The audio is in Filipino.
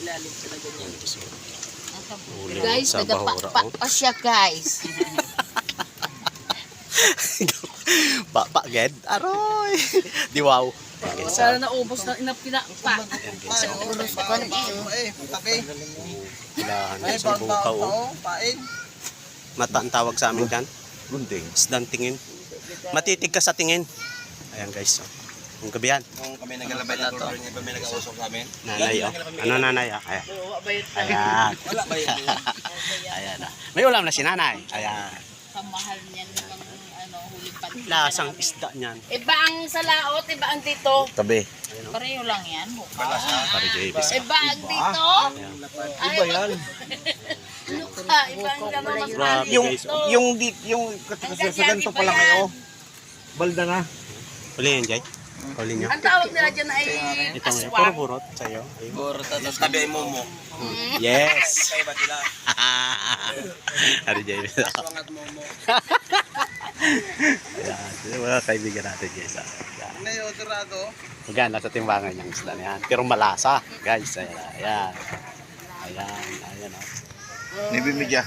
ilalim sila ganyan. Guys, nagpa siya guys. Papa ged. Aroy. Di wow. Okay, so, Sana naubos na inapinapa. Ulos ko na ilahan na isang bukaw. Pain. Mata ang tawag sa amin dyan. Gunding. Isdang tingin. Matitig ka sa tingin. Ayan guys. So, ang gabihan. Kung kami naglalabay na to, kami nag-ausok sa amin. Nanay oh. Ano nanay oh? Ayan. Ayan. Wala ba yun? Ayan ah. May ulam na si nanay. Ayan. Kamahal niyan ng huling pansin. Lasang isda niyan. Iba ang salaot, iba ang dito. Tabi. Pareho lang yan. Pare Javis. Iba ang dito. Iba yan. Iba ang gano'n mas Grabe Yung, guys. Oh. yung sa ganito pala kayo. Balda na. Huli yan Jay. Huli nyo. ang tawag nila dyan ay Ito mo. Puro aswang. burot sa'yo. Ayun. Boro tapos tabi ay momo. Yes. Kaya ba sila? Pare Javis. Aswang at momo. Ayan. Sino mga kaibigan natin guys. Ayan. Ngayon, Dorado. Maganda sa timbangan yung isda na yan. Pero malasa guys. Ayan. Ayan. Ayan. Ayan. Oh. Nibimigya.